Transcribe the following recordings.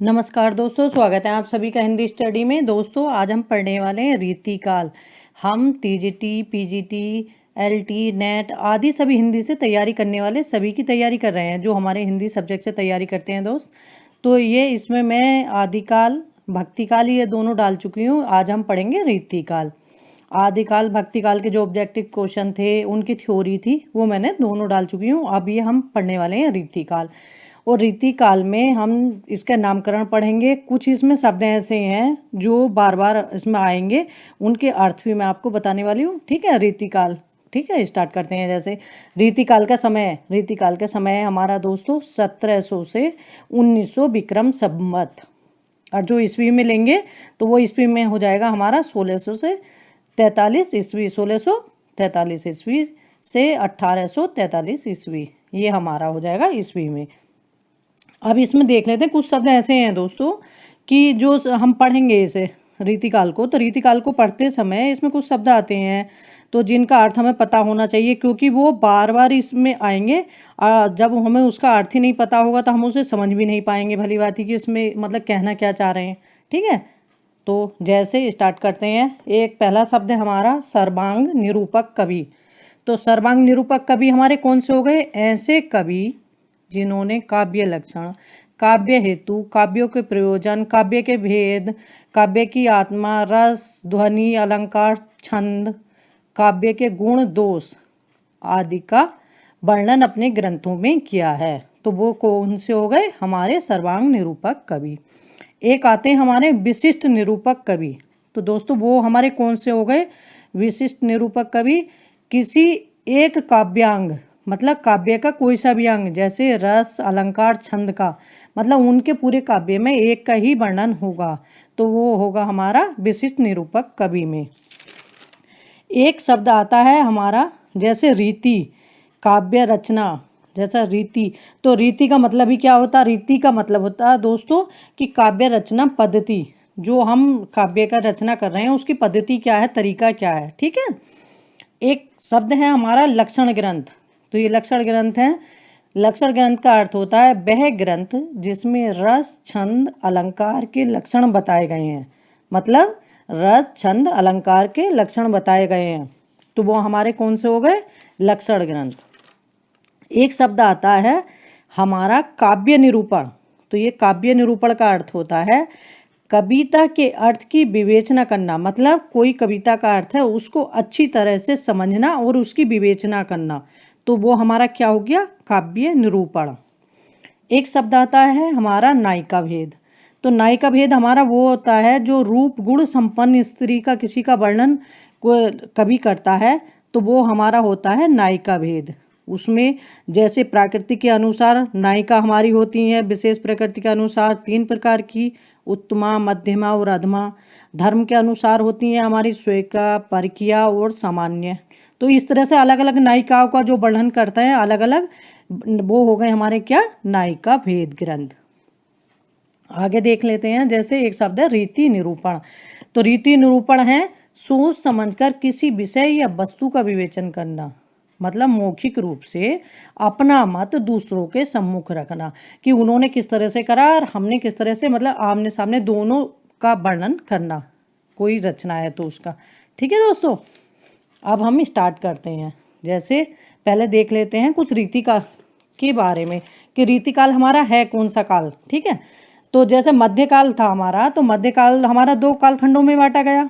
नमस्कार दोस्तों, स्वागत है आप सभी का हिंदी स्टडी में। दोस्तों आज हम पढ़ने वाले हैं रीतिकाल। हम टीजीटी, पीजीटी, एलटी, नेट आदि सभी हिंदी से तैयारी करने वाले सभी की तैयारी कर रहे हैं, जो हमारे हिंदी सब्जेक्ट से तैयारी करते हैं दोस्त। तो ये इसमें मैं आदिकाल, भक्तिकाल ये दोनों डाल चुकी हूँ। आज हम पढ़ेंगे रीतिकाल। आदिकाल, भक्तिकाल के जो ऑब्जेक्टिव क्वेश्चन थे, उनकी थ्योरी थी, वो मैंने दोनों डाल चुकी हूँ। अब ये हम पढ़ने वाले हैं रीतिकाल। और रीतिकाल में हम इसका नामकरण पढ़ेंगे। कुछ इसमें शब्द ऐसे हैं जो बार बार इसमें आएंगे, उनके अर्थ भी मैं आपको बताने वाली हूँ। ठीक है, रीतिकाल। ठीक है, स्टार्ट करते हैं। जैसे रीतिकाल का समय हमारा दोस्तों 1700 से 1900 विक्रम संवत। और जो ईस्वी में लेंगे तो वो ईस्वी में हो जाएगा हमारा 1600 से 43 ईस्वी, 1643 ईस्वी से 1843 ईस्वी, ये हमारा हो जाएगा ईस्वी में। अब इसमें देख लेते हैं, कुछ शब्द ऐसे हैं दोस्तों कि जो हम पढ़ेंगे इसे रीतिकाल को, तो रीतिकाल को पढ़ते समय इसमें कुछ शब्द आते हैं तो जिनका अर्थ हमें पता होना चाहिए, क्योंकि वो बार बार इसमें आएंगे। जब हमें उसका अर्थ ही नहीं पता होगा तो हम उसे समझ भी नहीं पाएंगे भली बात ही कि इसमें मतलब कहना क्या चाह रहे हैं। ठीक है, तो जैसे स्टार्ट करते हैं। एक पहला शब्द है हमारा सर्वांग निरूपक कवि। तो सर्वांग निरूपक कवि हमारे कौन से हो गए? ऐसे कवि जिन्होंने काव्य लक्षण, काव्य हेतु, काव्यों के प्रयोजन, काव्य के भेद, काव्य की आत्मा, रस, ध्वनि, अलंकार, छंद, काव्य के गुण दोष आदि का वर्णन अपने ग्रंथों में किया है, तो वो कौन से हो गए? हमारे सर्वांग निरूपक कवि। एक आते हैं हमारे विशिष्ट निरूपक कवि। तो दोस्तों वो हमारे कौन से हो गए? विशिष्ट निरूपक कवि किसी एक काव्यांग, मतलब काव्य का कोई सा भी अंग, जैसे रस, अलंकार, छंद का, मतलब उनके पूरे काव्य में एक का ही वर्णन होगा, तो वो होगा हमारा विशिष्ट निरूपक कवि में। एक शब्द आता है हमारा जैसे रीति, काव्य रचना, जैसा रीति। तो रीति का मतलब ही क्या होता है? रीति का मतलब होता है दोस्तों कि काव्य रचना पद्धति, जो हम काव्य का रचना कर रहे हैं उसकी पद्धति क्या है, तरीका क्या है। ठीक है। एक शब्द है हमारा लक्षण ग्रंथ। तो ये लक्षण ग्रंथ है। लक्षण ग्रंथ का अर्थ होता है वह ग्रंथ जिसमें रस, छंद, अलंकार के लक्षण बताए गए हैं, मतलब रस, छंद, अलंकार के लक्षण बताए गए हैं, तो वो हमारे कौन से हो गए? लक्षण ग्रंथ। एक शब्द आता है हमारा काव्य निरूपण। तो ये काव्य निरूपण का अर्थ होता है कविता के अर्थ की विवेचना करना, मतलब कोई कविता का अर्थ है उसको अच्छी तरह से समझना और उसकी विवेचना करना, तो वो हमारा क्या हो गया? काव्य निरूपण। एक शब्द आता है हमारा नायिका भेद। तो नायिका भेद हमारा वो होता है जो रूप गुण संपन्न स्त्री का किसी का वर्णन कवि करता है, तो वो हमारा होता है नायिका भेद। उसमें जैसे प्रकृति के अनुसार नायिका हमारी होती हैं विशेष प्रकृति के अनुसार 3 प्रकार की, उत्तमा, मध्यमा और अधमा। धर्म के अनुसार होती हैं हमारी स्वेका, परकिया और सामान्य। तो इस तरह से अलग अलग नायिकाओं का जो वर्णन करते हैं अलग अलग, वो हो गए हमारे क्या? नायिका भेद ग्रंथ। आगे देख लेते हैं। जैसे एक शब्द है रीति निरूपण। तो रीति निरूपण है सोच समझकर किसी विषय या वस्तु का विवेचन करना, मतलब मौखिक रूप से अपना मत दूसरों के सम्मुख रखना कि उन्होंने किस तरह से करा और हमने किस तरह से, मतलब आमने सामने दोनों का वर्णन करना, कोई रचना है तो उसका। ठीक है दोस्तों, अब हम स्टार्ट करते हैं। जैसे पहले देख लेते हैं कुछ रीतिकाल के बारे में कि रीतिकाल हमारा है कौन सा काल। ठीक है, तो जैसे मध्यकाल था हमारा, तो मध्यकाल हमारा 2 कालखंडों में बांटा गया।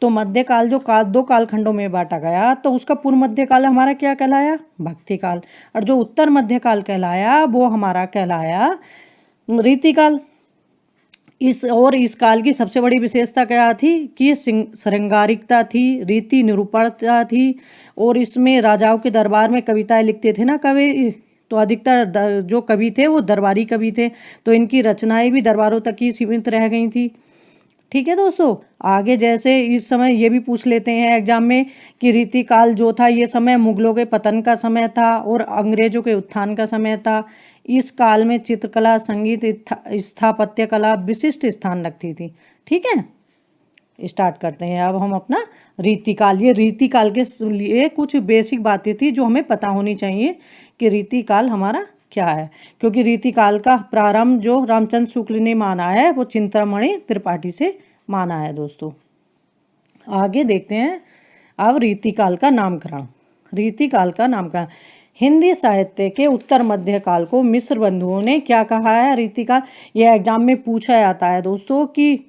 तो मध्यकाल जो 2 कालखंडों में बांटा गया, तो उसका पूर्व मध्यकाल हमारा क्या कहलाया? भक्तिकाल। और जो उत्तर मध्यकाल कहलाया वो हमारा कहलाया रीतिकाल। इस काल की सबसे बड़ी विशेषता क्या थी कि श्रृंगारिकता थी, रीति निरूपणता थी, और इसमें राजाओं के दरबार में कविताएं लिखते थे ना कवि, तो अधिकतर जो कवि थे वो दरबारी कवि थे, तो इनकी रचनाएं भी दरबारों तक ही सीमित रह गई थी। ठीक है दोस्तों, आगे जैसे इस समय ये भी पूछ लेते हैं एग्जाम में कि रीतिकाल जो था ये समय मुगलों के पतन का समय था और अंग्रेजों के उत्थान का समय था। इस काल में चित्रकला, संगीत, स्थापत्य कला विशिष्ट स्थान रखती थी। ठीक है, स्टार्ट करते हैं अब हम अपना रीतिकाल। ये रीतिकाल के लिए कुछ बेसिक बातें थी जो हमें पता होनी चाहिए कि रीतिकाल हमारा क्या है, क्योंकि रीतिकाल का प्रारंभ जो रामचंद्र शुक्ल ने माना है वो चिंतामणि त्रिपाठी से माना है दोस्तों। आगे देखते हैं अब रीतिकाल का नामकरण। रीतिकाल का नामकरण, हिंदी साहित्य के उत्तर मध्य काल को मिस्र बंधुओं ने क्या कहा है रीतिकाल? यह एग्जाम में पूछा जाता है दोस्तों कि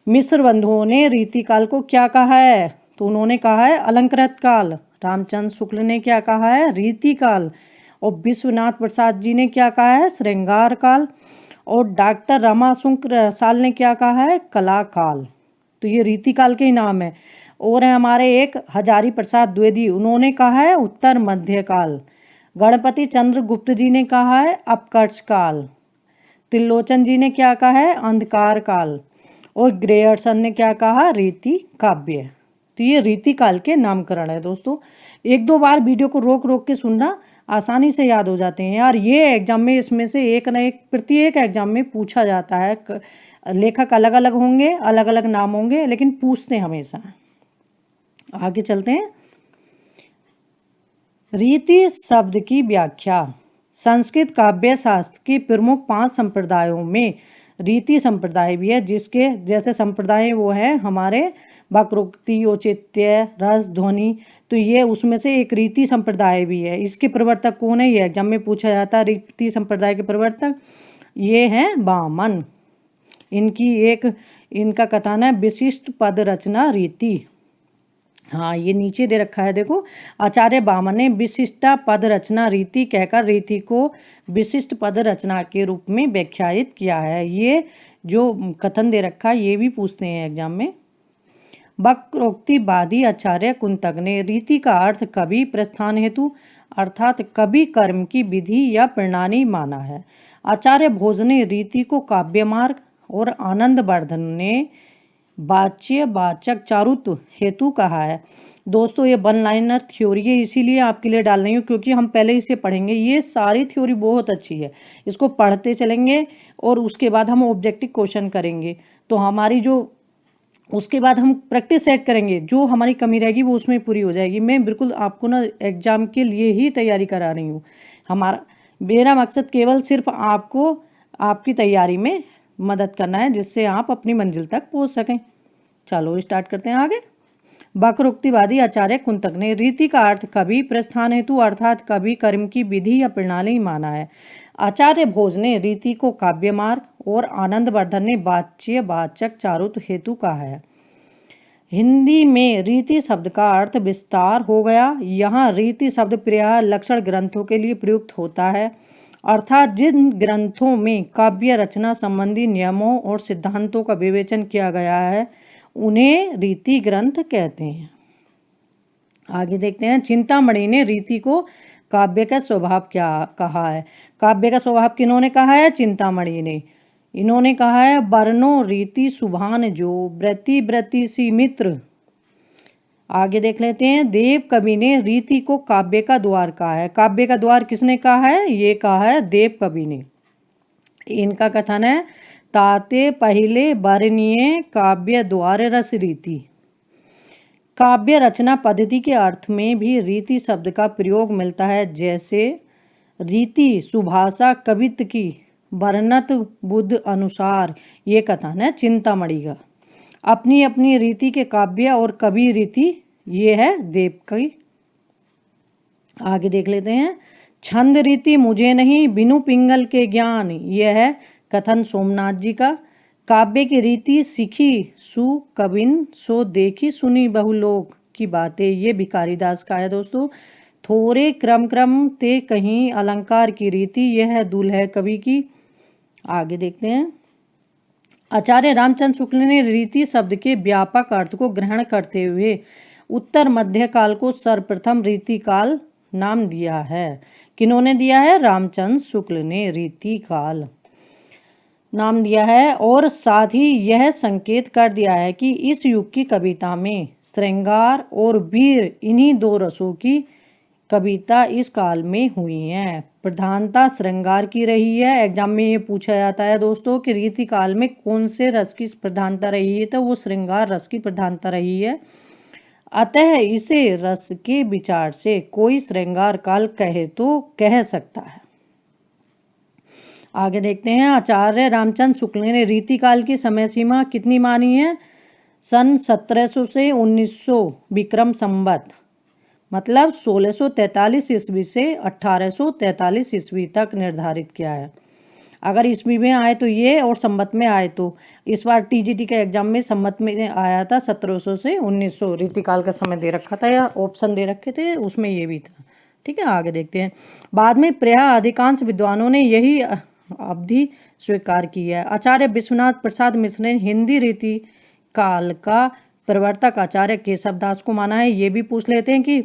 मिस्र बंधुओं ने रीतिकाल को क्या कहा है, तो उन्होंने कहा है अलंकृत काल। रामचंद्र शुक्ल ने क्या कहा है? रीतिकाल। और विश्वनाथ प्रसाद जी ने क्या कहा है? श्रृंगार काल। और डॉक्टर रमाशंकर रसाल ने क्या कहा है? कला काल। तो ये रीतिकाल के ही नाम है। और है हमारे एक हजारी प्रसाद द्विवेदी, उन्होंने कहा है उत्तर मध्य काल। गणपति चंद्र गुप्त जी ने कहा है अपकर्ष काल। त्रिलोचन जी ने क्या कहा है? अंधकार काल। और ग्रेयर्सन ने क्या कहा? रीति काव्य। तो ये रीतिकाल के नामकरण है दोस्तों। एक दो बार वीडियो को रोक रोक के सुनना, आसानी से याद हो जाते हैं यार। ये एग्जाम में इसमें से एक न एक प्रत्येक एग्जाम में पूछा जाता है। लेखक अलग अलग होंगे, अलग अलग नाम होंगे, लेकिन पूछते हमेशा। आगे चलते हैं। रीति शब्द की व्याख्या। संस्कृत काव्य शास्त्र के प्रमुख 5 संप्रदायों में रीति संप्रदाय भी है, जिसके जैसे संप्रदाय वो है हमारे वक्रोक्ति, औचित्य, रस, ध्वनि। तो ये उसमें से एक रीति संप्रदाय भी है। इसके प्रवर्तक कौन है? ये एग्जाम में पूछा जाता है। रीति संप्रदाय के प्रवर्तक ये हैं वामन। इनका कथन है विशिष्ट पद रचना रीति। हाँ, ये नीचे दे रखा है देखो। आचार्य वामन ने विशिष्टा पद रचना रीति कहकर रीति को विशिष्ट पद रचना के रूप में व्याख्यायित किया है। ये जो कथन दे रखा है ये भी पूछते हैं एग्जाम में। वक्रोक्तिवादी आचार्य कुंतक ने रीति का अर्थ कवि प्रस्थान हेतु अर्थात कवि कर्म की विधि या प्रणाली माना है। आचार्य भोज ने रीति को काव्य मार्ग और आनंदवर्धन ने वाच्य वाचक चारुत्व हेतु कहा है। दोस्तों ये वन लाइनर थ्योरी है, इसीलिए आपके लिए डाल रही हूँ क्योंकि हम पहले इसे पढ़ेंगे। ये सारी थ्योरी बहुत अच्छी है, इसको पढ़ते चलेंगे और उसके बाद हम ऑब्जेक्टिव क्वेश्चन करेंगे। तो हमारी जो उसके बाद हम प्रैक्टिस सेट करेंगे, जो हमारी कमी रहेगी वो उसमें पूरी हो जाएगी। मैं बिल्कुल आपको ना एग्जाम के लिए ही तैयारी करा रही हूँ। मेरा मकसद केवल सिर्फ आपको आपकी तैयारी में मदद करना है, जिससे आप अपनी मंजिल तक पहुंच सकें। चलो स्टार्ट करते हैं आगे। वक्रोक्तिवादी आचार्य कुंतक ने रीति का अर्थ कवि प्रस्थान हेतु अर्थात कवि कर्म की विधि या प्रणाली माना है। आचार्य भोज ने रीति को काव्य मार्ग और आनंदवर्धन ने वाच्य वाचक चारुत्व हेतु कहा है। हिंदी में रीति शब्द का अर्थ विस्तार हो गया। यहाँ रीति शब्द प्रायः लक्षण ग्रंथों के लिए प्रयुक्त होता है, अर्थात जिन ग्रंथों में काव्य रचना संबंधी नियमों और सिद्धांतों का विवेचन किया गया है उन्हें रीति ग्रंथ कहते हैं। आगे देखते हैं। चिंतामणि ने रीति को काव्य का स्वभाव क्या कहा है? काव्य का स्वभाव किन्होंने कहा है? चिंतामणि ने। इन्होंने कहा है वर्णो रीति सुभान जो व्रति व्रति सी मित्र। आगे देख लेते हैं। देव कवि ने रीति को काव्य का द्वार कहा है। काव्य का द्वार किसने कहा है? ये कहा है देव कवि ने। इनका कथन है ताते पहले वर्णीय काव्य द्वार रस रीति। काव्य रचना पद्धति के अर्थ में भी रीति शब्द का प्रयोग मिलता है, जैसे रीति सुभाषा कवित्व की वर्णत बुद्ध अनुसार। ये कथन है चिंतामणि का। अपनी अपनी रीति के काव्य और कवि रीति ये है देव की। आगे देख लेते हैं। छंद रीति मुझे नहीं बिनु पिंगल के ज्ञान, यह है कथन सोमनाथ जी का। काव्य की रीति सीखी सु कबिन सो देखी सुनी बहुलोक की बातें, ये भिखारी दास का है दोस्तों। थोड़े क्रम क्रम ते कहीं अलंकार की रीति, यह है दूल्हे कवि की। आगे देखते हैं। आचार्य रामचंद्र शुक्ल ने रीति शब्द के व्यापक अर्थ को ग्रहण करते हुए उत्तर मध्य काल को सर्वप्रथम रीति काल नाम दिया है। किन्होंने दिया है? रामचंद्र शुक्ल ने रीति काल नाम दिया है। और साथ ही यह संकेत कर दिया है कि इस युग की कविता में श्रृंगार और वीर इन्हीं दो रसों की कविता इस काल में हुई है। प्रधानता श्रृंगार की रही है। एग्जाम में ये पूछा जाता है दोस्तों कि रीति काल में कौन से रस की प्रधानता रही है, तो वो श्रृंगार रस की प्रधानता रही है। अतः इसे रस के विचार से कोई श्रृंगार काल कहे तो कह सकता है। आगे देखते हैं, आचार्य रामचंद्र शुक्ल ने रीतिकाल की समय सीमा कितनी मानी है? सन 1700 से 1900 विक्रम संवत, मतलब 1643 ईस्वी से 1843 ईस्वी तक निर्धारित किया है। अगर ईस्वी में आए तो ये, और संवत में आए तो इस बार टीजीटी के एग्जाम में संवत में आया था 1700 से 1900, रीतिकाल का समय दे रखा था या ऑप्शन दे रखे थे, उसमें ये भी था। ठीक है, आगे देखते हैं। बाद में प्रायः अधिकांश विद्वानों ने यही अवधि स्वीकार की है। आचार्य विश्वनाथ प्रसाद मिश्र ने हिंदी रीति काल का प्रवर्तक आचार्य केशव दास को माना है। ये भी पूछ लेते हैं कि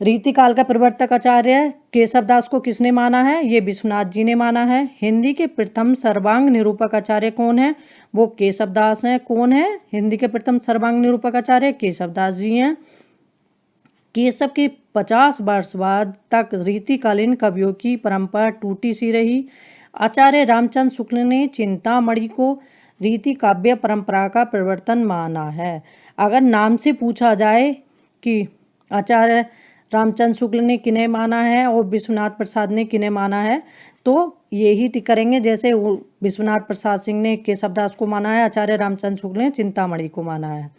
रीतिकाल का प्रवर्तक आचार्य केशव दास को किसने माना है? ये विश्वनाथ जी ने माना है। हिंदी के प्रथम सर्वांग निरूपक आचार्य कौन है? वो केशव दास हैं। कौन है हिंदी के प्रथम सर्वांग निरूपक आचार्य? केशव दास जी हैं। केशव के 50 वर्ष बाद तक रीतिकालीन कवियों की परंपरा टूटी सी रही। आचार्य रामचंद्र शुक्ल ने चिंतामणि को रीति काव्य परंपरा का प्रवर्तन माना है। अगर नाम से पूछा जाए कि आचार्य रामचंद्र शुक्ल ने किन्हें माना है और विश्वनाथ प्रसाद ने किन्हें माना है, तो यही टिक करेंगे। जैसे विश्वनाथ प्रसाद सिंह ने केशव दास को माना है, आचार्य रामचंद्र शुक्ल ने चिंतामणि को माना है।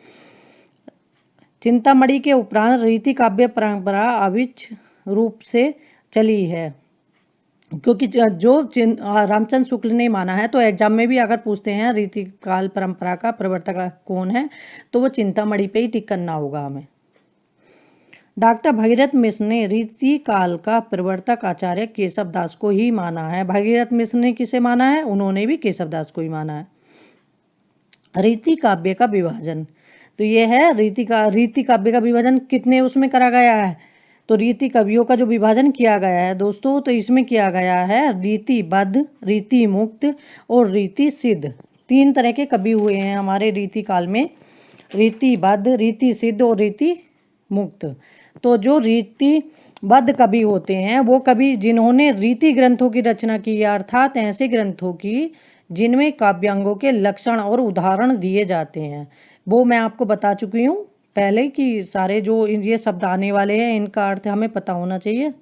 चिंतामणि के उपरांत रीति काव्य परंपरा अविच्छिन्न रूप से चली है, क्योंकि जो रामचंद्र शुक्ल ने माना है, तो एग्जाम में भी अगर पूछते हैं रीतिकाल परंपरा का प्रवर्तक कौन है, तो वो चिंतामणि पे ही टिक करना होगा हमें। डॉक्टर भगीरथ मिश्र ने रीतिकाल का प्रवर्तक आचार्य केशव दास को ही माना है। भगीरथ मिश्र ने किसे माना है? उन्होंने भी केशव दास को ही माना है। रीति काव्य का विभाजन, तो ये है रीति काव्य का विभाजन कितने उसमें करा गया है? तो रीति कवियों का जो विभाजन किया गया है दोस्तों, तो इसमें किया गया है रीतिबद्ध, रीति मुक्त और रीति सिद्ध। 3 तरह के कवि हुए हैं हमारे रीतिकाल में, रीतिबद्ध, रीति सिद्ध और रीति मुक्त। तो जो रीतिबद्ध कवि होते हैं वो कवि जिन्होंने रीति ग्रंथों की रचना की है, अर्थात ऐसे ग्रंथों की जिनमें काव्यांगों के लक्षण और उदाहरण दिए जाते हैं। वो मैं आपको बता चुकी हूँ पहले कि सारे जो ये शब्द आने वाले हैं इनका अर्थ हमें पता होना चाहिए,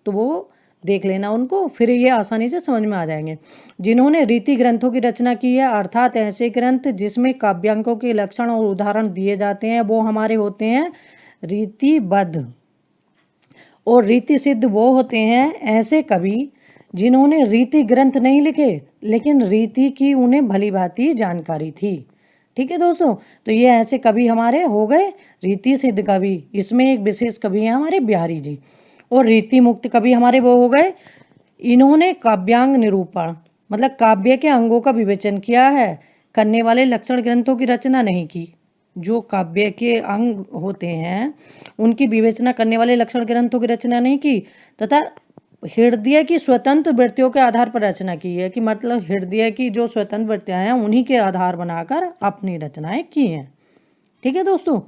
तो वो देख लेना उनको, फिर ये आसानी से समझ में आ जाएंगे। जिन्होंने रीति ग्रंथों की रचना की है, अर्थात ऐसे ग्रंथ जिसमें काव्यांगों के लक्षण और उदाहरण दिए जाते हैं, वो हमारे होते हैं रीतिबद्ध। और रीति सिद्ध वो होते हैं ऐसे कवि जिन्होंने रीति ग्रंथ नहीं लिखे, लेकिन रीति की उन्हें भली भांति जानकारी थी। ठीक है दोस्तों, तो ये ऐसे कवि हमारे हो गए रीति सिद्ध कवि। इसमें एक विशेष कवि हैं हमारे बिहारी जी। और रीति मुक्त कवि हमारे वो हो गए, इन्होंने काव्यांग निरूपण मतलब काव्य के अंगों का विवेचन किया है, करने वाले लक्षण ग्रंथों की रचना नहीं की। जो काव्य के अंग होते हैं उनकी विवेचना करने वाले लक्षण ग्रंथों की रचना नहीं की, तथा हृदय की स्वतंत्र वृत्तियों के आधार पर रचना की है, कि मतलब हृदय की जो स्वतंत्र वृत्तियां हैं उन्हीं के आधार बनाकर अपनी रचनाएं की हैं। ठीक है दोस्तों,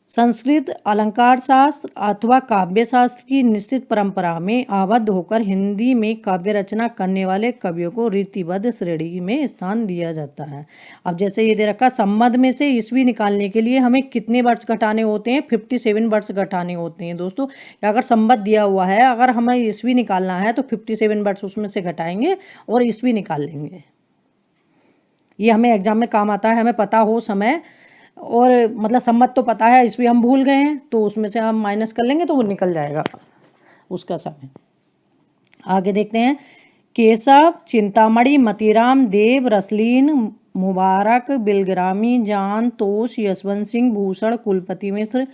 संस्कृत अलंकार शास्त्र अथवा काव्य शास्त्र की निश्चित परंपरा में आबद्ध होकर हिंदी में काव्य रचना करने वाले कवियों को रीतिबद्ध श्रेणी में स्थान दिया जाता है। अब जैसे ये दे रखा, संबंध में से ईस्वी निकालने के लिए हमें कितने वर्ष घटाने होते हैं? 57 वर्ष घटाने होते हैं दोस्तों। अगर संबंध दिया हुआ है, अगर हमें ईस्वी निकालना है तो 57 वर्ष उसमें से घटाएंगे और ईस्वी निकाल लेंगे। ये हमें एग्जाम में काम आता है, हमें पता हो समय, और मतलब सम्मत तो पता है, इसलिए हम भूल गए हैं तो उसमें से हम माइनस कर लेंगे तो वो निकल जाएगा उसका समय। आगे देखते हैं, केशव, चिंतामणि, मतीराम, देव, रसलीन, मुबारक, बिलग्रामी, जान, तोष, यशवंत सिंह, भूषण, कुलपति मिश्र,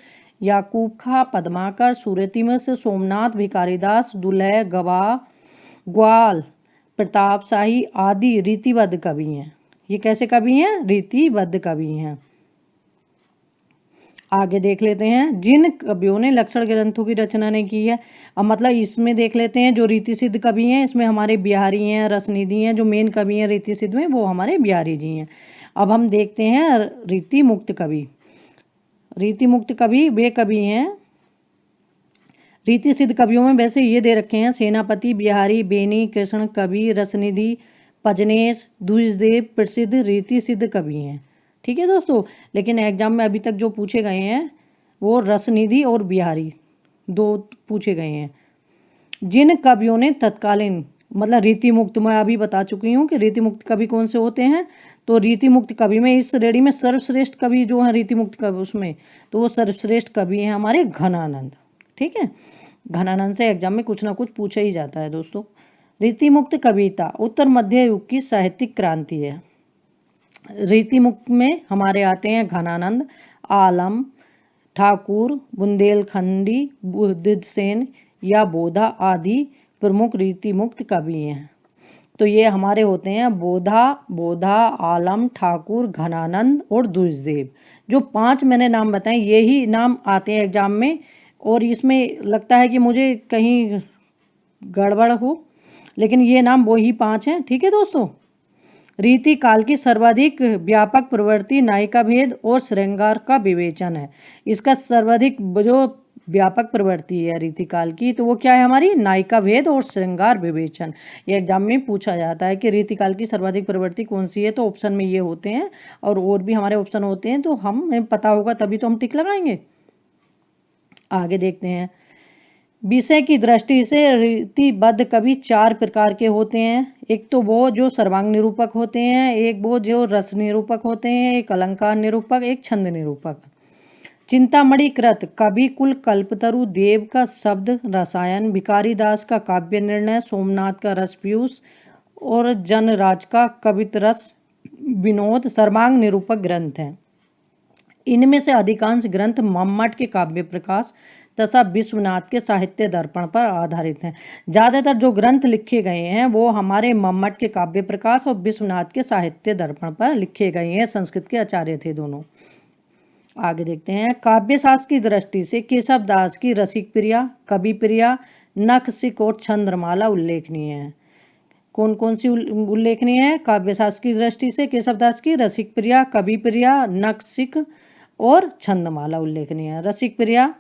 याकूब खां, पद्माकर, सूरती मिश्र, सोमनाथ, भिखारीदास, दुल्हे, गवाह, ग्वाल, प्रताप शाही आदि रीतिबद्ध कवि हैं। ये कैसे कवि हैं? रीतिबद्ध कवि हैं। आगे देख लेते हैं, जिन कवियों ने लक्षण ग्रंथों की रचना नहीं की है। अब मतलब इसमें देख लेते हैं जो रीति सिद्ध कवि हैं, इसमें हमारे बिहारी हैं, रसनिधि हैं, जो मेन कवि हैं रीति सिद्ध में वो हमारे बिहारी जी हैं। अब हम देखते हैं रीति मुक्त कवि। रीति मुक्त कवि वे कवि हैं, रीति सिद्ध कवियों में वैसे ये दे रखे हैं, सेनापति, बिहारी, बेनी, कृष्ण कवि, रसनिधि, पजनेश, द्विजदेव प्रसिद्ध रीति सिद्ध कवि हैं। ठीक है दोस्तों, लेकिन एग्जाम में अभी तक जो पूछे गए हैं वो रसनिधि और बिहारी 2 पूछे गए हैं। जिन कवियों ने तत्कालीन मतलब रीति मुक्त, मैं अभी बता चुकी हूँ कि रीति मुक्त कवि कौन से होते हैं। तो रीति मुक्त कवि में इस श्रेणी में सर्वश्रेष्ठ कवि जो है रीति मुक्त कवि, उसमें तो वो सर्वश्रेष्ठ कवि हैं हमारे घनानंद। ठीक है, घनानंद से एग्जाम में कुछ ना कुछ पूछा ही जाता है दोस्तों। रीति मुक्त कविता उत्तर मध्य युग की साहित्यिक क्रांति है। रीति मुक्त में हमारे आते हैं घनानंद, आलम, ठाकुर, बुंदेलखंडी, बुद्धसेन या बोधा आदि प्रमुख रीति मुक्त कवि हैं। तो ये हमारे होते हैं बोधा, आलम, ठाकुर, घनानंद और द्विजदेव। जो 5 मैंने नाम बताए यही नाम आते हैं एग्जाम में, और इसमें लगता है कि मुझे कहीं गड़बड़ हो, लेकिन ये नाम वही 5 हैं। ठीक है दोस्तों, रीति काल की सर्वाधिक व्यापक प्रवृत्ति नायिका भेद और श्रृंगार का विवेचन है। इसका सर्वाधिक जो व्यापक प्रवृत्ति है रीति काल की, तो वो क्या है हमारी नायिका भेद और श्रृंगार विवेचन। ये एग्जाम में पूछा जाता है कि रीति काल की सर्वाधिक प्रवृत्ति कौन सी है, तो ऑप्शन में ये होते हैं, और भी हमारे ऑप्शन होते हैं, तो हमें पता होगा तभी तो हम टिक लगाएंगे। आगे देखते हैं। विषय की दृष्टि से रीतिबद्ध कवि 4 प्रकार के होते हैं। एक तो वो जो सर्वांग निरूपक होते हैं, एक वो जो रस निरूपक होते हैं, एक अलंकार निरूपक, एक छंद निरूपक। चिंतामणि कृत कवि कुल कल्पतरु, देव का शब्द रसायन, भिखारी दास का काव्य निर्णय, सोमनाथ का रस पीयूष और जनराज का कवित रस विनोद सर्वांग निरूपक ग्रंथ हैं। इनमें से अधिकांश ग्रंथ मम्मट के काव्य प्रकाश तथा विश्वनाथ के साहित्य दर्पण पर आधारित हैं। ज़्यादातर जो ग्रंथ लिखे गए हैं वो हमारे मम्मट के काव्य प्रकाश और विश्वनाथ के साहित्य दर्पण पर लिखे गए हैं। संस्कृत के आचार्य थे दोनों। आगे देखते हैं। काव्य शास्त्र की दृष्टि से केशव दास की रसिक प्रिया, कवि प्रिया, नखशिख और चंद्रमाला उल्लेखनीय है। कौन कौन सी उल्लेखनीय है काव्य शास्त्र की दृष्टि से? केशव दास की रसिक प्रिया, कवि प्रिया, नखशिख और छंदमाला उल्लेखनीय है। रसिक प्रिया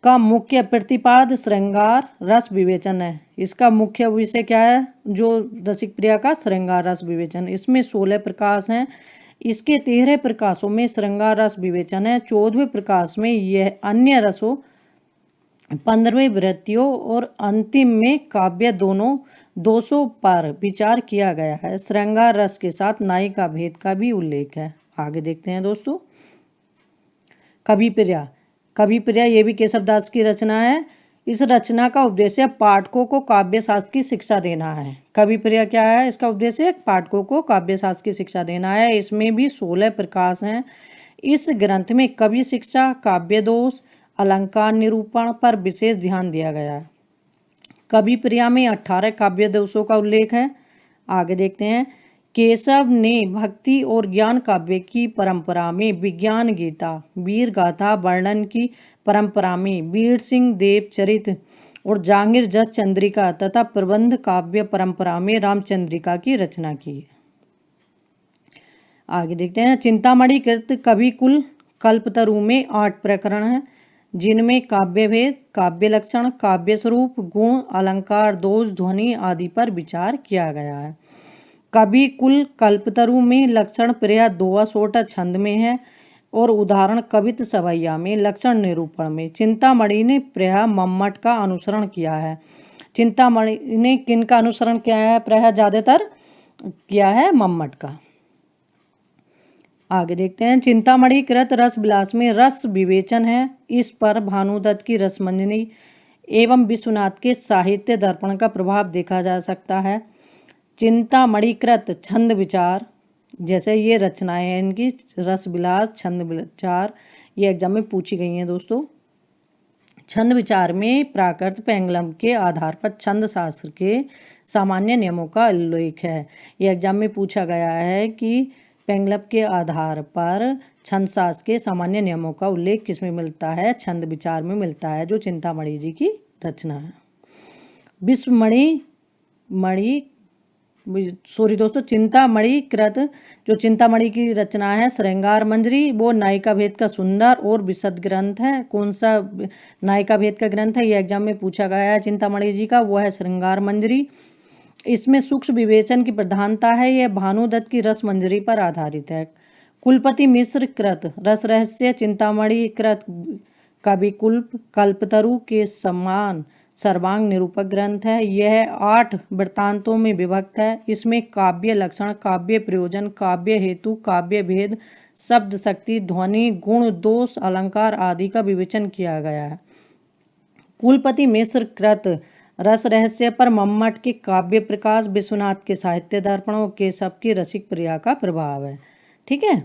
का मुख्य प्रतिपाद श्रृंगार रस विवेचन है। इसका मुख्य विषय क्या है? जो रसिक प्रिया का श्रृंगार रस विवेचन। इसमें 16 प्रकाश हैं। इसके 13 प्रकाशों में श्रृंगार रस विवेचन है। 14वें प्रकाश में यह अन्य रसों, 15वें वृत्तियों और अंतिम में काव्य दोनों 200 पर विचार किया गया है। श्रृंगार रस के साथ नायिका भेद का भी उल्लेख है। आगे देखते हैं दोस्तों। कवि प्रिया, कवि प्रिया ये भी केशव दास की रचना है। इस रचना का उद्देश्य पाठकों को काव्य शास्त्र की शिक्षा देना है। कवि प्रिया क्या है? इसका उद्देश्य पाठकों को काव्य शास्त्र की शिक्षा देना है। इसमें भी 16 प्रकाश हैं। इस ग्रंथ में कवि शिक्षा, काव्य दोष, अलंकार निरूपण पर विशेष ध्यान दिया गया है। कवि प्रिया में 18 काव्य दोषों का उल्लेख है। आगे देखते हैं। केशव ने भक्ति और ज्ञान काव्य की परंपरा में विज्ञान गीता, वीर गाथा वर्णन की परंपरा में वीर सिंह देव चरित और जहांगीर जस चंद्रिका तथा प्रबंध काव्य परंपरा में रामचंद्रिका की रचना की है। आगे देखते हैं। चिंतामणि कृत कवि कुल कल्पतरु में 8 प्रकरण हैं, जिनमें काव्य भेद, काव्य लक्षण, काव्य स्वरूप, गुण, अलंकार, दोष, ध्वनि आदि पर विचार किया गया है। कवि कुल कल्पतरु में लक्षण प्रिया दोहा सोटा छंद में है और उदाहरण कवित सवैया में लक्षण निरूपण में। चिंतामणि ने प्रिया मम्मट का अनुसरण किया है। चिंतामणि ने किन का अनुसरण किया है? प्रिया ज़्यादातर किया है मम्मट का। आगे देखते हैं। चिंतामणि कृत रस विलास में रस विवेचन है। इस पर भानुदत्त की रसमंजरी एवं विश्वनाथ के साहित्य दर्पण का प्रभाव देखा जा सकता है। चिंतामणि कृत छंद विचार, जैसे ये रचनाएं हैं इनकी, रस विलास, छंद विचार, ये एग्जाम में पूछी गई हैं दोस्तों। छंद विचार में प्राकृत पेंगलम के आधार पर छंद शास्त्र के सामान्य नियमों का उल्लेख है। ये एग्जाम में पूछा गया है कि पेंगलम के आधार पर छंद शास्त्र के सामान्य नियमों का उल्लेख किसमें मिलता है? छंद विचार में मिलता है, जो चिंतामणि जी की रचना है। चिंतामणि कृत जो चिंतामणि की रचना है श्रृंगार मंजरी, वो नायिका भेद का सुंदर और विशद ग्रंथ है। कौन सा नायिका भेद का ग्रंथ है? ये एग्जाम में पूछा गया है चिंतामणि जी का, वो है श्रृंगार मंजरी। इसमें सूक्ष्म विवेचन की प्रधानता है। यह भानुदत्त की रस मंजरी पर आधारित है। कुलपति मिश्र कृत रस रहस्य, चिंतामणि कृत कवि कुल्प कल्पतरु के समान सर्वांग निरूपक ग्रंथ है। यह 8 वृत्तांतों में विभक्त है। इसमें काव्य लक्षण, काव्य प्रयोजन, काव्य हेतु, काव्य भेद, शब्द शक्ति, ध्वनि, गुण, दोष, अलंकार आदि का विवेचन किया गया है। कुलपति मिश्र कृत रस रहस्य पर मम्मट के काव्य प्रकाश, विश्वनाथ के साहित्य दर्पण और केशव की रसिक प्रिया का प्रभाव है। ठीक है,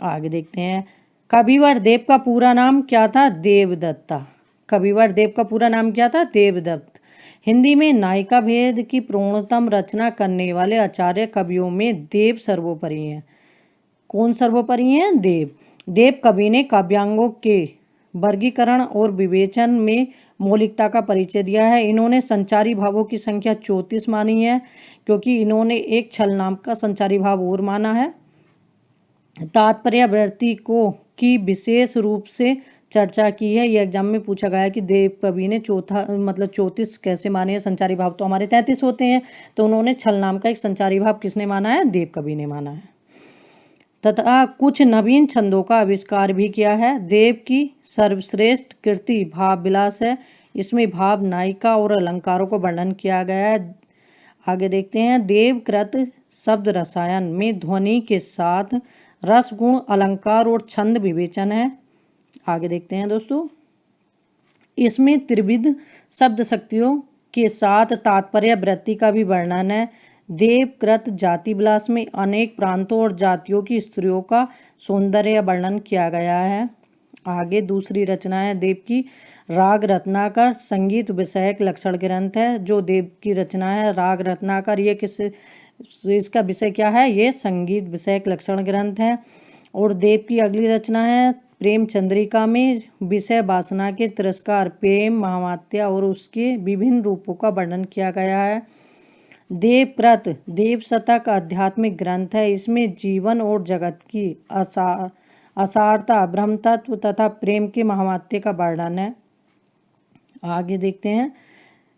आगे देखते हैं। कविवर देव का पूरा नाम क्या था? देवदत्ता। कविवर देव का पूरा नाम क्या था? देवदत्त। हिंदी में नायिका भेद की पूर्णतम रचना करने वाले आचार्य कवियों में देव सर्वोपरि हैं। कौन सर्वोपरि हैं? देव। देव कवि ने काव्यांगों के वर्गीकरण और विवेचन में मौलिकता का परिचय दिया है। इन्होंने संचारी भावों की संख्या 34 मानी है, क्योंकि इन्होंने एक छल नाम का संचारी भाव और माना है। तात्पर्य वृत्ति को की विशेष रूप से चर्चा की है। ये एग्जाम में पूछा गया है कि देव कवि ने 34 कैसे माने हैं? संचारी भाव तो हमारे 33 होते हैं, तो उन्होंने छल नाम का एक संचारी भाव किसने माना है? देव कवि ने माना है। तथा कुछ नवीन छंदों का आविष्कार भी किया है। देव की सर्वश्रेष्ठ कृति भाव विलास है। इसमें भाव, नायिका और अलंकारों को वर्णन किया गया है। आगे देखते हैं। देवकृत शब्द रसायन में ध्वनि के साथ रस, गुण, अलंकार और छंद विवेचन है। आगे देखते हैं दोस्तों। इसमें त्रिविध शब्द शक्तियों के साथ तात्पर्य वृत्ति का भी वर्णन है। देवकृत जाति विलास में अनेक प्रांतों और जातियों की स्त्रियों का सौंदर्य वर्णन किया गया है। आगे दूसरी रचना है देव की राग रत्नाकर, संगीत विषयक लक्षण ग्रंथ है। जो देव की रचना है राग रत्नाकर, ये इसका विषय क्या है? ये संगीत विषयक लक्षण ग्रंथ है। और देव की अगली रचना है प्रेम चंद्रिका में विषय वासना के तिरस्कार, प्रेम, महामात्या और उसके विभिन्न रूपों का वर्णन किया गया है। देवकृत देव शतक आध्यात्मिक ग्रंथ है। इसमें जीवन और जगत की असारता, ब्रह्म तत्व तथा प्रेम के महामात्य का वर्णन है। आगे देखते हैं।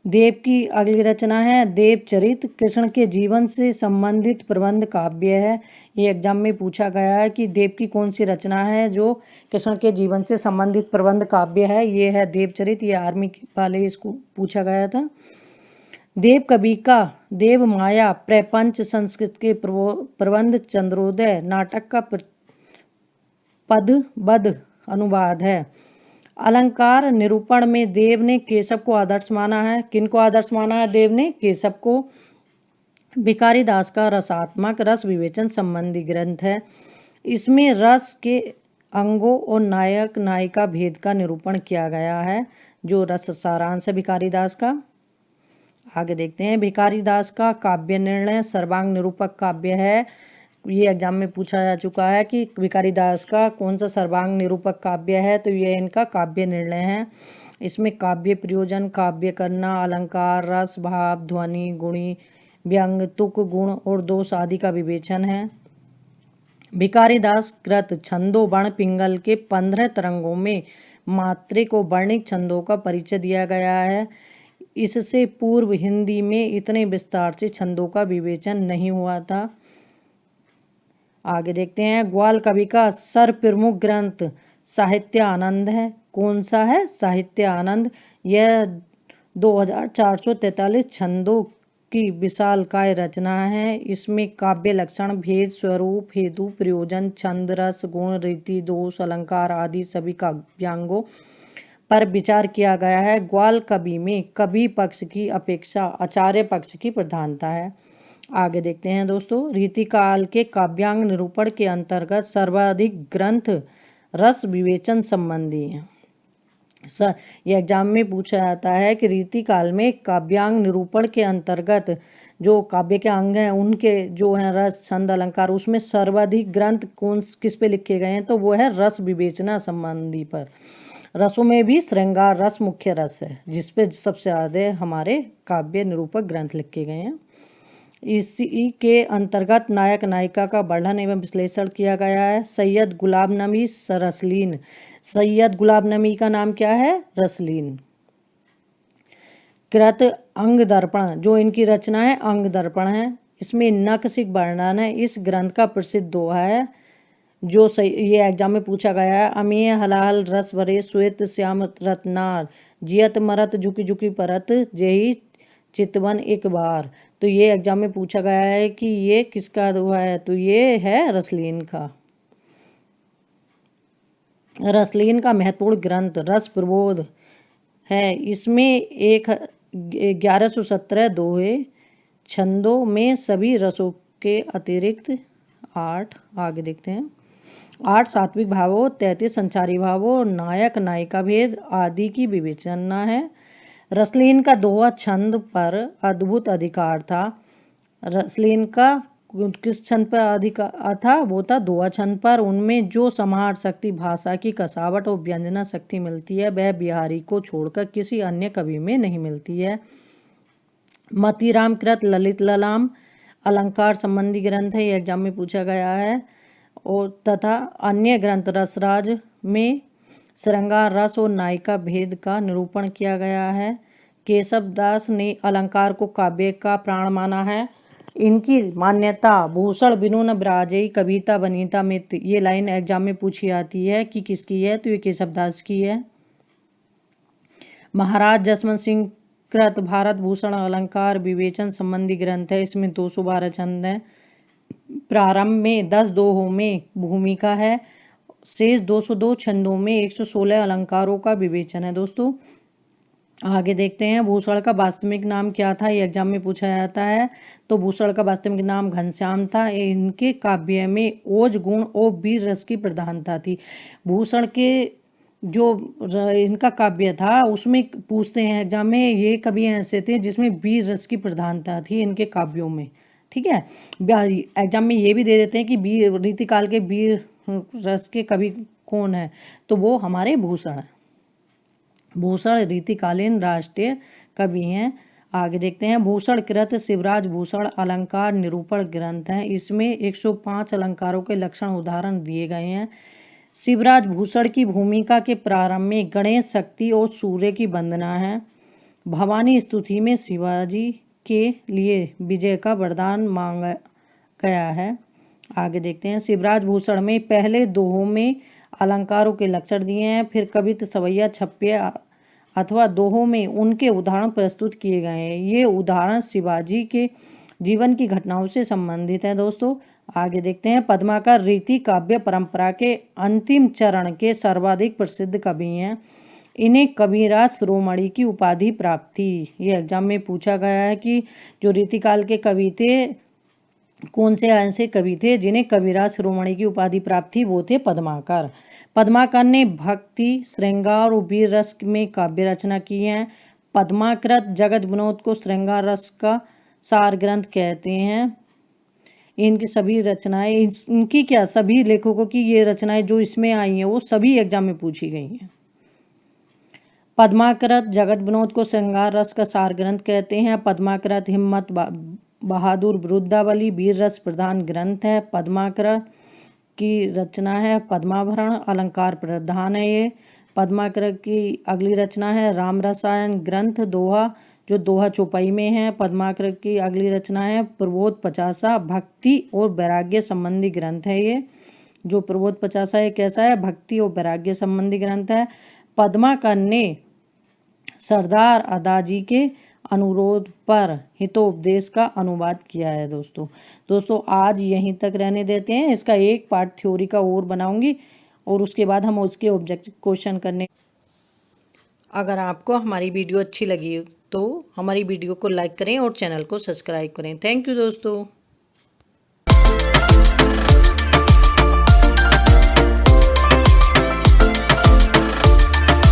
देव की अगली रचना है देवचरित, कृष्ण के जीवन से संबंधित प्रबंध काव्य है। ये एग्जाम में पूछा गया है कि देव की कौन सी रचना है जो कृष्ण के जीवन से संबंधित प्रबंध काव्य है। ये है देवचरित। ये आर्मी वाले इसको पूछा गया था। देव कवि का देव माया प्रपंच संस्कृत के प्रबंध चंद्रोदय नाटक का पदबद्ध अनुवाद है। अलंकार निरूपण में देव ने केशव को आदर्श माना है। किनको आदर्श माना है? देव ने केशव को। भिखारी दास का रसात्मक रस विवेचन संबंधी ग्रंथ है। इसमें रस के अंगों और नायक नायिका भेद का निरूपण किया गया है, जो रस सारांश है भिखारी दास का। आगे देखते हैं। भिखारी दास का काव्य निर्णय सर्वांग निरूपक काव्य है। ये एग्जाम में पूछा जा चुका है कि भिखारी दास का कौन सा सर्वांग निरूपक काव्य है, तो ये इनका काव्य निर्णय है। इसमें काव्य प्रयोजन, काव्य करना, अलंकार, रस, भाव, ध्वनि, गुणी, व्यंग, तुक, गुण और दोष आदि का विवेचन है। भिखारी दास कृत छंदों वर्ण पिंगल के 15 तरंगों में मात्रिक और वर्णिक छंदों का परिचय दिया गया है। इससे पूर्व हिंदी में इतने विस्तार से छंदों का विवेचन नहीं हुआ था। आगे देखते हैं। ग्वाल कवि का सर प्रमुख ग्रंथ साहित्य आनंद है। कौन सा है? साहित्य आनंद। यह 2443 छंदों की विशालकाय रचना है। इसमें काव्य लक्षण, भेद, स्वरूप, हेतु, प्रयोजन, छंद, रस, गुण, रीति, दोष, अलंकार आदि सभी काव्यांगों पर विचार किया गया है। ग्वाल कवि में कवि पक्ष की अपेक्षा आचार्य पक्ष की प्रधानता है। आगे देखते हैं दोस्तों। रीतिकाल के काव्यांग निरूपण के अंतर्गत सर्वाधिक ग्रंथ रस विवेचन संबंधी हैं। यह एग्जाम में पूछा जाता है कि रीतिकाल में काव्यांग निरूपण के अंतर्गत जो काव्य के अंग हैं उनके जो हैं रस, छंद, अलंकार, उसमें सर्वाधिक ग्रंथ किस पे लिखे गए हैं, तो वो है रस विवेचना संबंधी पर। रसों में भी श्रृंगार रस मुख्य रस है, जिसपे सबसे ज़्यादा हमारे काव्य निरूपक ग्रंथ लिखे गए हैं। इसी के अंतर्गत नायक नायिका का वर्णन एवं विश्लेषण किया गया है। सैयद गुलाब नबी रसलीन। सैयद गुलाब नबी का नाम क्या है? रसलीन। कृत अंग दर्पण, जो इनकी रचना है अंग दर्पण है। इसमें नखशिख वर्णन है। इस ग्रंथ का प्रसिद्ध दोहा है जो सही ये एग्जाम में पूछा गया है। अमीय हलाल रस भरे श्वेत श्याम रत्नार जियत मरत झुकी झुकी परत जेही चितवन एक बार। तो ये एग्जाम में पूछा गया है कि ये किसका हुआ है, तो ये है रसलीन का। रसलीन का महत्वपूर्ण ग्रंथ रस प्रबोध है। इसमें 1117 दोहे छंदों में सभी रसों के अतिरिक्त 8 आगे देखते हैं 8 सात्विक भावों 33 संचारी भावों नायक नायिका भेद आदि की विवेचना है। रसलीन का दोहा छंद पर अद्भुत अधिकार था। रसलीन का किस छंद पर अधिकार था, वो था दोहा छंद पर। उनमें जो समाहार शक्ति, भाषा की कसावट और व्यंजना शक्ति मिलती है वह बिहारी को छोड़कर किसी अन्य कवि में नहीं मिलती है। मतीराम कृत ललित ललाम अलंकार संबंधी ग्रंथ है, ये एग्जाम में पूछा गया है। और तथा अन्य ग्रंथ रसराज में श्रृंगार रस और नायिका भेद का निरूपण किया गया है। केशव दास ने अलंकार को काव्य का प्राण माना है। इनकी मान्यता भूषण बिनु न ब्राजई कविता बनीता मित, ये लाइन एग्जाम में पूछी आती है कि किसकी है, तो ये केशव दास की है। महाराज जसवंत सिंह कृत भारत भूषण अलंकार विवेचन संबंधी ग्रंथ है। इसमें 212 छंद हैं। प्रारंभ में 10 दोहों में भूमिका है। शेष 202 छंदों में 116 अलंकारों का विवेचन है। दोस्तों आगे देखते हैं भूषण का वास्तविक नाम क्या था, ये एग्जाम में पूछा जाता है। तो भूषण का वास्तविक नाम घनश्याम था। इनके काव्य में ओज गुण और वीर रस की प्रधानता थी। भूषण के जो इनका काव्य था उसमें पूछते हैं एग्जाम में, ये कवि ऐसे थे जिसमें वीर रस की प्रधानता थी इनके काव्यों में। ठीक है, एग्जाम में ये भी दे देते हैं कि वीर रीतिकाल के वीर रस के कवि कौन है, तो वो हमारे भूषण है। भूषण रीतिकालीन राष्ट्रीय कवि हैं। आगे देखते हैं भूषण कृत शिवराज भूषण अलंकार निरूपण ग्रंथ है। इसमें 105 अलंकारों के लक्षण उदाहरण दिए गए हैं। शिवराज भूषण की भूमिका के प्रारंभ में गणेश शक्ति और सूर्य की वंदना है। भवानी स्तुति में शिवाजी के लिए विजय का वरदान मांगा गया है। आगे देखते हैं शिवराज भूषण में पहले दोहों में अलंकारों के लक्षण दिए हैं। फिर कवित सवैया छप्पे अथवा दोहों में उनके उदाहरण प्रस्तुत किए गए हैं। ये उदाहरण शिवाजी के जीवन की घटनाओं से संबंधित है। दोस्तों आगे देखते हैं पद्माकर रीति काव्य परंपरा के अंतिम चरण के सर्वाधिक प्रसिद्ध कवि हैं। इन्हें कविराज शिरोमणि की उपाधि प्राप्त थी। ये एग्जाम में पूछा गया है कि जो रीतिकाल के कवि थे कौन से ऐसे कवि थे जिन्हें कविराज शिरोमणि की उपाधि प्राप्त थी, वो थे पद्माकर। पद्माकर ने भक्ति श्रृंगार और वीर रस में काव्य रचना की है। पद्माकृत जगत विनोद को श्रृंगार रस का सार ग्रंथ कहते हैं। इनकी सभी रचनाएं इनकी क्या सभी लेखकों की ये रचनाएं जो इसमें आई हैं वो सभी एग्जाम में पूछी गई हैं। पद्माकृत जगत विनोद को श्रृंगार रस का सार ग्रंथ कहते हैं। पद्माकृत हिम्मत बहादुर विरुद्धावली वीर रस प्रधान ग्रंथ है। पद्माकर की रचना है पद्माभरण अलंकार प्रधान है। ये पद्माकर की अगली रचना है राम रसायन ग्रंथ दोहा, जो दोहा चौपाई में है। पद्माकर की अगली रचना है प्रबोध पचासा भक्ति और वैराग्य संबंधी ग्रंथ है। ये जो प्रबोध पचासा है कैसा है, भक्ति और वैराग्य संबंधी ग्रंथ है। पद्माकर ने सरदार अदाजी के अनुरोध पर हितोपदेश का अनुवाद किया है। दोस्तों आज यहीं तक रहने देते हैं। इसका एक पार्ट थ्योरी का और बनाऊंगी और उसके बाद हम उसके ऑब्जेक्टिव क्वेश्चन करने। अगर आपको हमारी वीडियो अच्छी लगी तो हमारी वीडियो को लाइक करें और चैनल को सब्सक्राइब करें। थैंक यू दोस्तों।